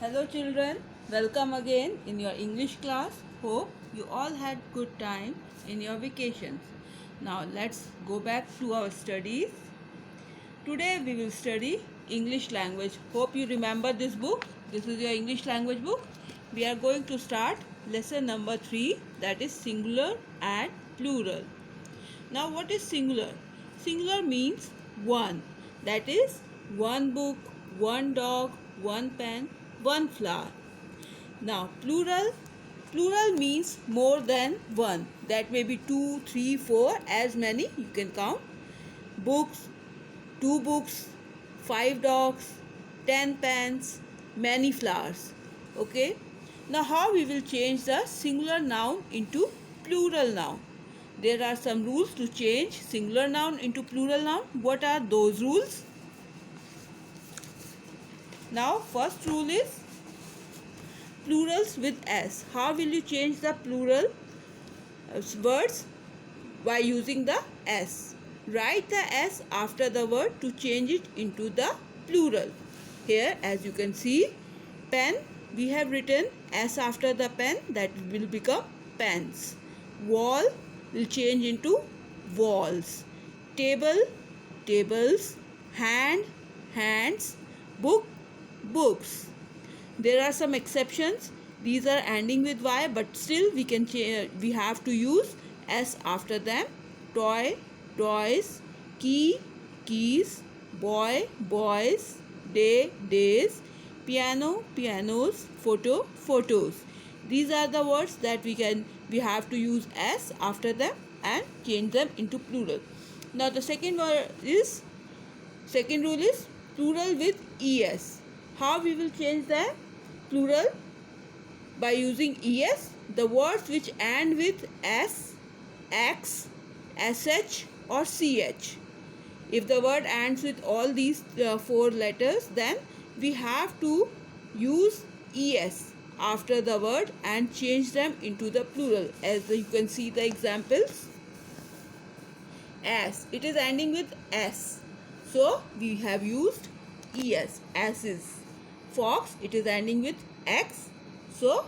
Hello children, welcome again in your English class. Hope you all had good time in your vacations. Now let's go back to our studies. Today we will study English language. Hope you remember this book. This is your English language book. We are going to start lesson number 3, that is singular and plural. Now what is singular? Singular means one. That is one book, one dog, one pen, one flower. Now plural means more than one. That may be 2, 3, 4, as many you can count. Books, 2 books, 5 dogs, 10 pens, many flowers. Okay. Now how we will change the singular noun into plural noun? There are some rules to change singular noun into plural noun. What are those rules? Now first rule is plurals with S. How will you change the plural words? By using the S. Write the S after the word to change it into the plural. Here as you can see, pen, we have written S after the pen, that will become pens. Wall will change into walls. Table, tables. Hand, hands. Book, books. There are some exceptions. These are ending with Y, but still we have to use S after them. Toy, toys. Key, keys. Boy, boys. Day, days. Piano, pianos. Photo, photos. These are the words that we have to use S after them and change them into plural. Now the second rule is plural with ES. How we will change the plural? By using ES, the words which end with S, X, SH or CH. If the word ends with all these 4 letters, then we have to use ES after the word and change them into the plural. As you can see the examples. S, it is ending with S. So we have used ES, asses. Fox, it is ending with X. So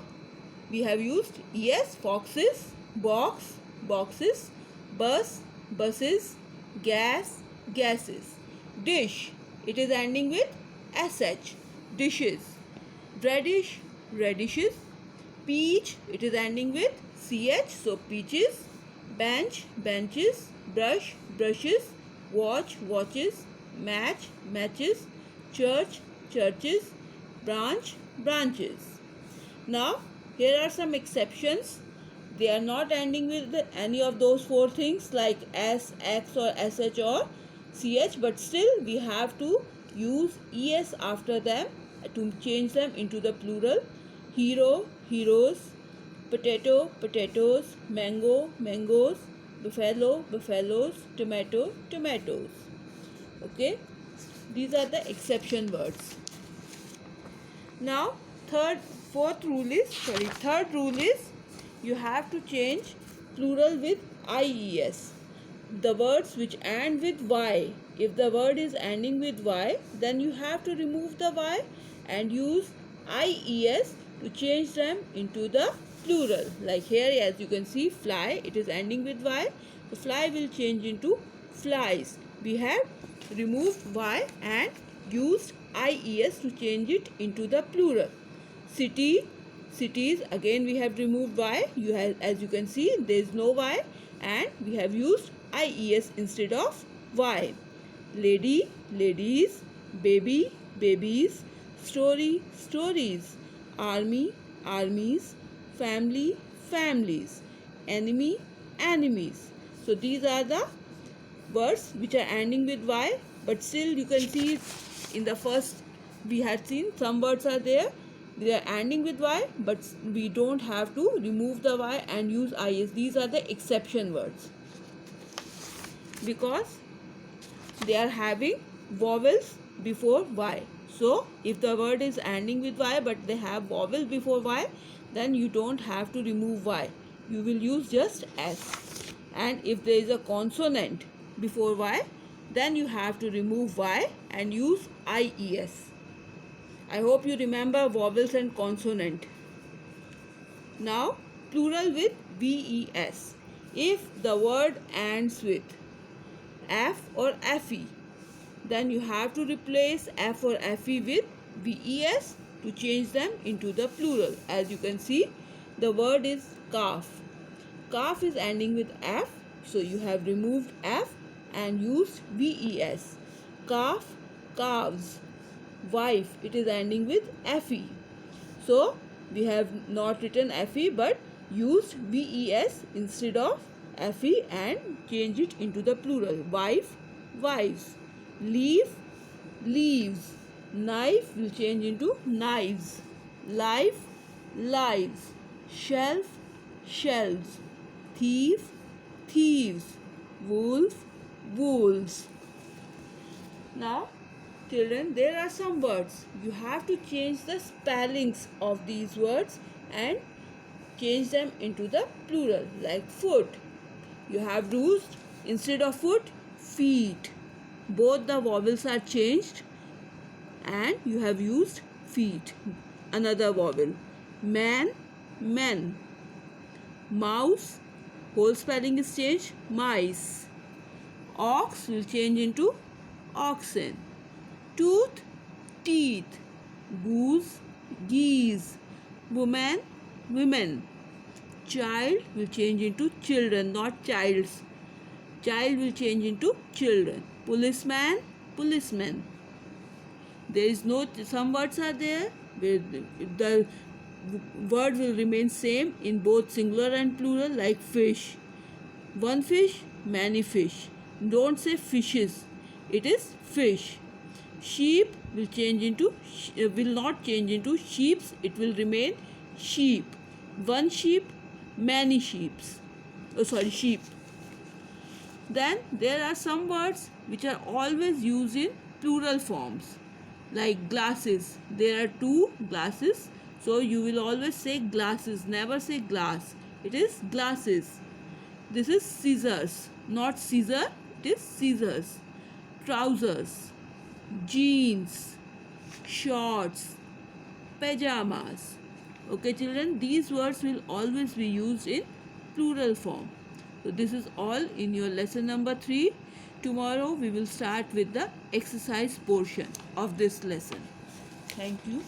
we have used ES, foxes. Box, boxes. Bus, buses. Gas, gases. Dish, it is ending with SH, dishes. Radish, radishes. Peach, it is ending with CH, so peaches. Bench, benches. Brush, brushes. Watch, watches. Match, matches. Church, churches. Branch, branches. Now here are some exceptions. They are not ending with any of those 4 things like S, X or SH or CH, but still we have to use ES after them to change them into the plural. Hero, heroes. Potato, potatoes. Mango, mangoes. Buffalo, buffaloes. Tomato, tomatoes. Okay, these are the exception words. Now third rule is you have to change plural with IES. The words which end with Y. If the word is ending with Y, then you have to remove the Y and use IES to change them into the plural. Like here, as you can see, fly, it is ending with Y. So fly will change into flies. We have removed Y and used IES to change it into the plural. City, cities, again we have removed Y. As you can see, there is no Y and we have used IES instead of Y. Lady, ladies. Baby, babies. Story, stories. Army, armies. Family, families. Enemy, enemies. So these are the words which are ending with Y, but still you can see in the first we had seen some words are there, they are ending with Y, but we don't have to remove the Y and use IS. These are the exception words because they are having vowels before Y. So if the word is ending with Y but they have vowel before Y, then you don't have to remove Y. You will use just S. And if there is a consonant before Y, then you have to remove Y and use IES. I hope you remember vowels and consonant. Now, plural with VES. If the word ends with F or FE, then you have to replace F or FE with VES to change them into the plural. As you can see, the word is calf. Calf is ending with F, so you have removed F and used VES. Calf, calves. Wife, it is ending with FE. So we have not written FE but used VES instead of FE and change it into the plural. Wife, wives. Leaf, leaves. Knife will change into knives. Life, lives. Shelf, shelves. Thief, thieves. Wolf, wolves. Now, children, there are some words. You have to change the spellings of these words and change them into the plural. Like foot. You have used, instead of foot, feet. Both the vowels are changed and you have used feet. Another vowel. Man, men. Mouse, whole spelling is changed, mice. Ox will change into oxen. Tooth, teeth. Goose, geese. Woman, women. Child will change into children, not childs. Child will change into children. Policeman, policeman. There is no, some words are there where the word will remain same in both singular and plural, like fish. One fish, many fish. Don't say fishes. It is fish. Sheep will change into will not change into sheeps. It will remain sheep. One sheep, many sheeps. Sheep. Then there are some words which are always used in plural forms, like glasses. There are two glasses, so you will always say glasses, never say glass. It is glasses. This is scissors, not scissor, it is scissors. Trousers, jeans, shorts, pajamas. Okay, children, these words will always be used in plural form. So this is all in your lesson number 3. Tomorrow we will start with the exercise portion of this lesson. Thank you.